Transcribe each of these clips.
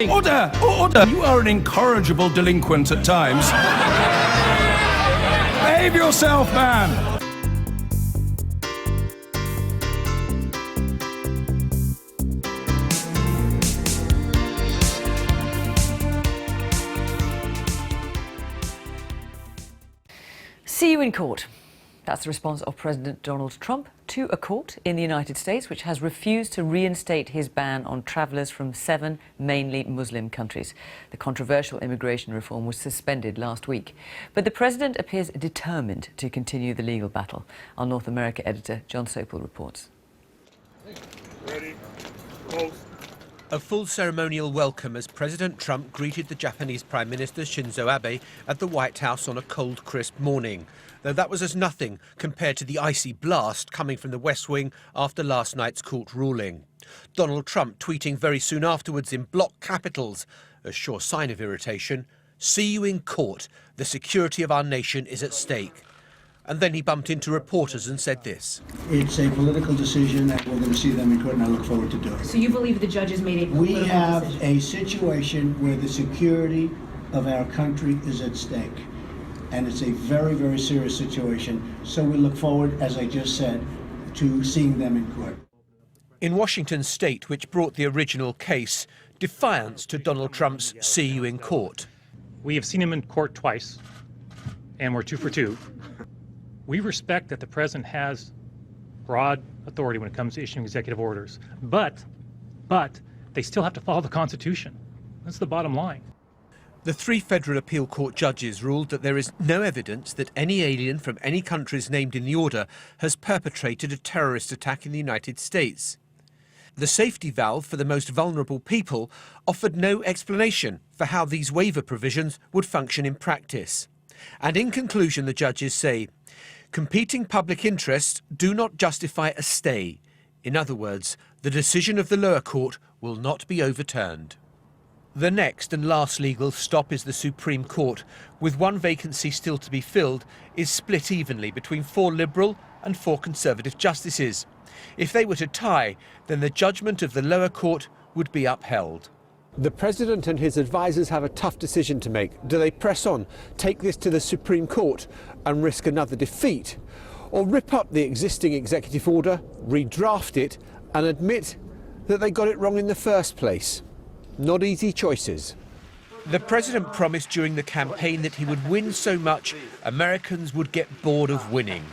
Order! Order! You are an incorrigible delinquent at times. Behave yourself, man! See you in court. That's the response of President Donald Trump to a court in the United States which has refused to reinstate his ban on travellers from 7 mainly Muslim countries. The controversial immigration reform was suspended last week. But the president appears determined to continue the legal battle. Our North America editor John Sopel reports. Ready, close. A full ceremonial welcome as President Trump greeted the Japanese Prime Minister Shinzo Abe at the White House on a cold, crisp morning, though that was as nothing compared to the icy blast coming from the West Wing after last night's court ruling. Donald Trump tweeting very soon afterwards in block capitals, a sure sign of irritation, "See you in court. The security of our nation is at stake." And then he bumped into reporters and said this. It's a political decision and we're going to see them in court and I look forward to doing it. So you believe the judges made a political decision? We have a situation where the security of our country is at stake. And it's a very, very serious situation. So we look forward, as I just said, to seeing them in court. In Washington state, which brought the original case, defiance to Donald Trump's "see you in court." We have seen him in court twice, and we're 2 for 2. We respect that the president has broad authority when it comes to issuing executive orders, but they still have to follow the Constitution. That's the bottom line. The 3 federal appeal court judges ruled that there is no evidence that any alien from any countries named in the order has perpetrated a terrorist attack in the United States. The safety valve for the most vulnerable people offered no explanation for how these waiver provisions would function in practice. And in conclusion, the judges say, competing public interests do not justify a stay. In other words, the decision of the lower court will not be overturned. The next and last legal stop is the Supreme Court, with 1 vacancy still to be filled, is split evenly between 4 Liberal and 4 Conservative justices. If they were to tie, then the judgment of the lower court would be upheld. The president and his advisers have a tough decision to make. Do they press on, take this to the Supreme Court and risk another defeat? Or rip up the existing executive order, redraft it and admit that they got it wrong in the first place? Not easy choices. The president promised during the campaign that he would win so much Americans would get bored of winning.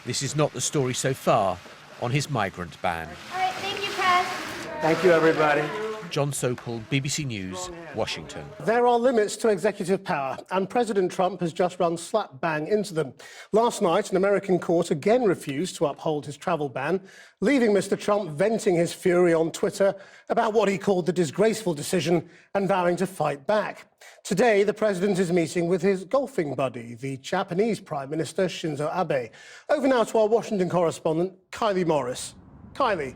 This is not the story so far on his migrant ban. All right, thank you, press. Thank you, everybody. John Sopel, BBC News, Washington. There are limits to executive power, and President Trump has just run slap bang into them. Last night, an American court again refused to uphold his travel ban, leaving Mr. Trump venting his fury on Twitter about what he called the disgraceful decision and vowing to fight back. Today, the president is meeting with his golfing buddy, the Japanese Prime Minister Shinzo Abe. Over now to our Washington correspondent, Kylie Morris. Kylie.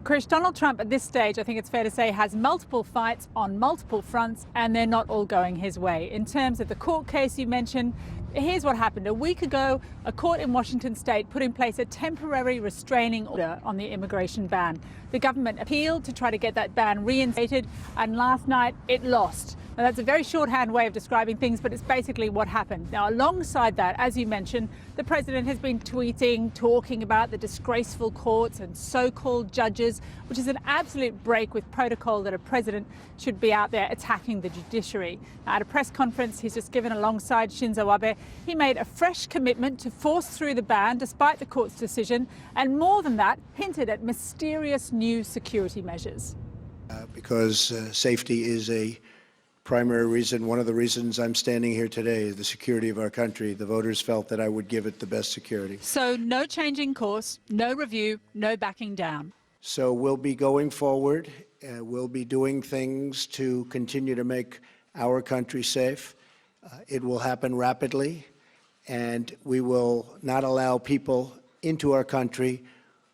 Krish, Donald Trump at this stage, I think it's fair to say, has multiple fights on multiple fronts, and they're not all going his way. In terms of the court case you mentioned, here's what happened. A week ago, a court in Washington state put in place a temporary restraining order on the immigration ban. The government appealed to try to get that ban reinstated, and last night it lost. Now, that's a very shorthand way of describing things, but it's basically what happened. Now, alongside that, as you mentioned, the president has been tweeting, talking about the disgraceful courts and so-called judges, which is an absolute break with protocol that a president should be out there attacking the judiciary. Now, at a press conference he's just given alongside Shinzo Abe, he made a fresh commitment to force through the ban despite the court's decision, and more than that, hinted at mysterious new security measures. Because safety is a primary reason, one of the reasons I'm standing here today is the security of our country. The voters felt that I would give it the best security. So no changing course, no review, no backing down. So we'll be going forward. We'll be doing things to continue to make our country safe. It will happen rapidly, and we will not allow people into our country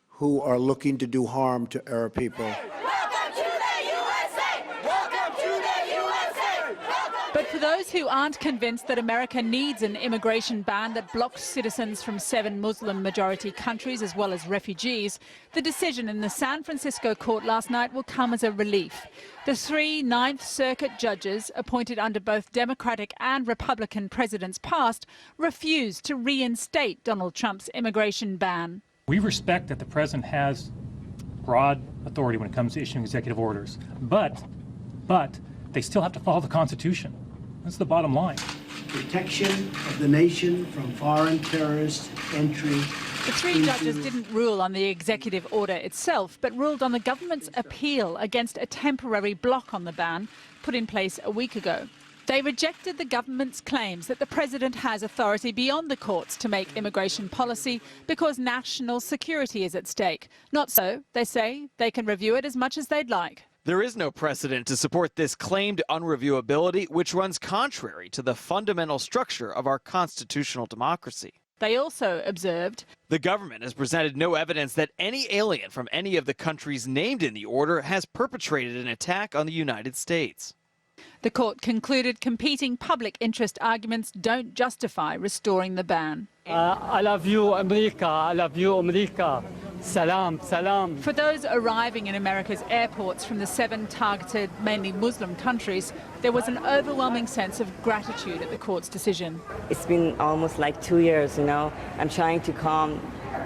who are looking to do harm to our people. But for those who aren't convinced that America needs an immigration ban that blocks citizens from 7 Muslim-majority countries as well as refugees, the decision in the San Francisco court last night will come as a relief. The 3 Ninth Circuit judges, appointed under both Democratic and Republican presidents past, refused to reinstate Donald Trump's immigration ban. We respect that the president has broad authority when it comes to issuing executive orders, but they still have to follow the Constitution. That's the bottom line. Protection of the nation from foreign terrorist entry. The 3 judges didn't rule on the executive order itself, but ruled on the government's appeal against a temporary block on the ban put in place a week ago. They rejected the government's claims that the president has authority beyond the courts to make immigration policy because national security is at stake. Not so, they say. They can review it as much as they'd like. There is no precedent to support this claimed unreviewability, which runs contrary to the fundamental structure of our constitutional democracy. They also observed the government has presented no evidence that any alien from any of the countries named in the order has perpetrated an attack on the United States. The court concluded competing public interest arguments don't justify restoring the ban. I love you, America. I love you, America. Salam, salam. For those arriving in America's airports from the 7 targeted, mainly Muslim countries, there was an overwhelming sense of gratitude at the court's decision. It's been almost like 2 years, you know. I'm trying to come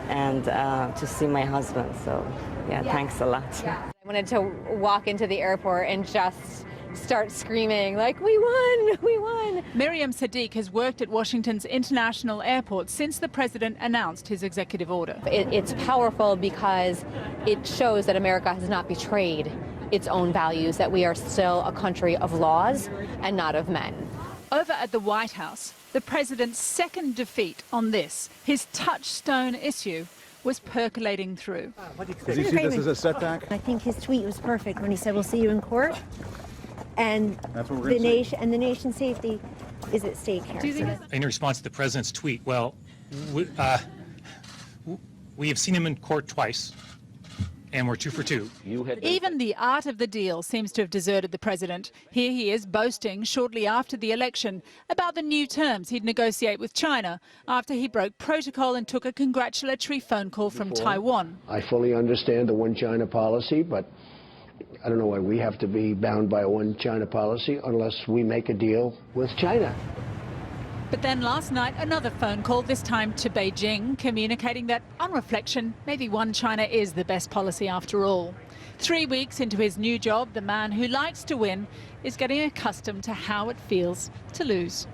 and to see my husband, so yeah, thanks a lot. I wanted to walk into the airport and just start screaming, like, we won, we won. Miriam Sadiq has worked at Washington's international airport since the president announced his executive order. It's powerful because it shows that America has not betrayed its own values, that we are still a country of laws and not of men. Over at the White House, the president's second defeat on this, his touchstone issue, was percolating through. Does he see this as a setback? I think his tweet was perfect when he said, we'll see you in court. And the nation's safety is at stake here. In response to the president's tweet, well, we have seen him in court twice, and we're 2 for 2. Even the art of the deal seems to have deserted the president. Here he is boasting shortly after the election about the new terms he'd negotiate with China after he broke protocol and took a congratulatory phone call from Taiwan. I fully understand the one China policy, but I don't know why we have to be bound by a one China policy unless we make a deal with China. But then last night, another phone call, this time to Beijing, communicating that, on reflection, maybe one China is the best policy after all. 3 weeks into his new job, the man who likes to win is getting accustomed to how it feels to lose.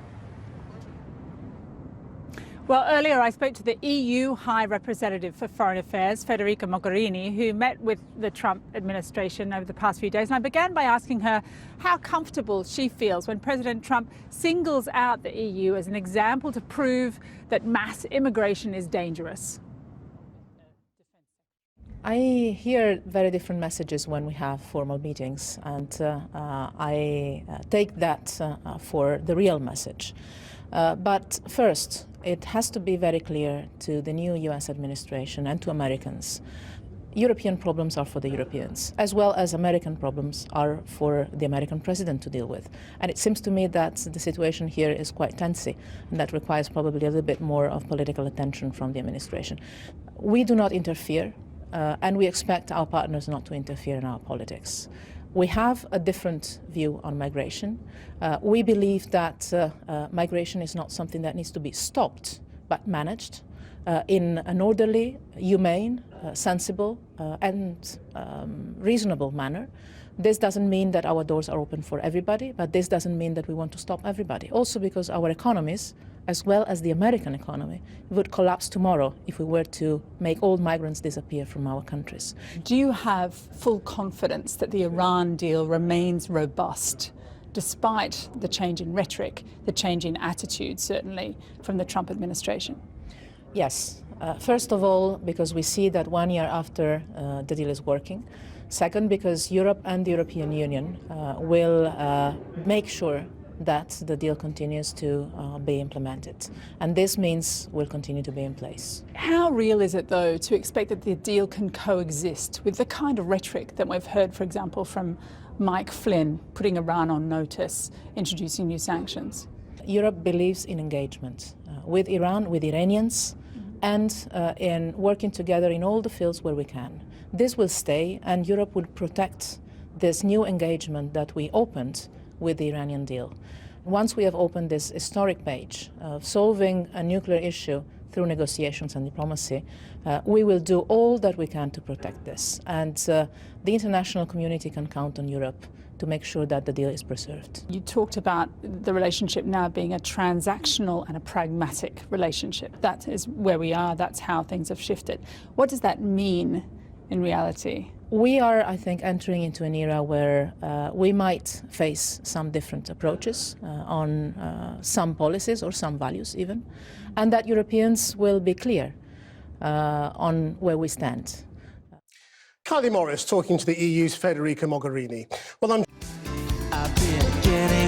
Well, earlier I spoke to the EU High Representative for Foreign Affairs, Federica Mogherini, who met with the Trump administration over the past few days. And I began by asking her how comfortable she feels when President Trump singles out the EU as an example to prove that mass immigration is dangerous. I hear very different messages when we have formal meetings, and I take that for the real message. But first, it has to be very clear to the new US administration and to Americans. European problems are for the Europeans, as well as American problems are for the American president to deal with. And it seems to me that the situation here is quite tensy, and that requires probably a little bit more of political attention from the administration. We do not interfere, and we expect our partners not to interfere in our politics. We have a different view on migration. We believe that migration is not something that needs to be stopped, but managed in an orderly, humane, sensible and reasonable manner. This doesn't mean that our doors are open for everybody, but this doesn't mean that we want to stop everybody. Also because our economies, as well as the American economy, would collapse tomorrow if we were to make all migrants disappear from our countries. Do you have full confidence that the Iran deal remains robust, despite the change in rhetoric, the change in attitude, certainly, from the Trump administration? Yes. First of all, because we see that 1 year after the deal is working. Second, because Europe and the European Union will make sure that the deal continues to be implemented. And this means will continue to be in place. How real is it, though, to expect that the deal can coexist with the kind of rhetoric that we've heard, for example, from Mike Flynn, putting Iran on notice, introducing new sanctions? Europe believes in engagement with Iran, with Iranians, and in working together in all the fields where we can. This will stay, and Europe will protect this new engagement that we opened with the Iranian deal. Once we have opened this historic page of solving a nuclear issue through negotiations and diplomacy, we will do all that we can to protect this. And the international community can count on Europe to make sure that the deal is preserved. You talked about the relationship now being a transactional and a pragmatic relationship. That is where we are, that's how things have shifted. What does that mean in reality? We are, I think, entering into an era where we might face some different approaches on some policies or some values even, and that Europeans will be clear on where we stand. Kylie Morris talking to the EU's Federica Mogherini. Well, I've been getting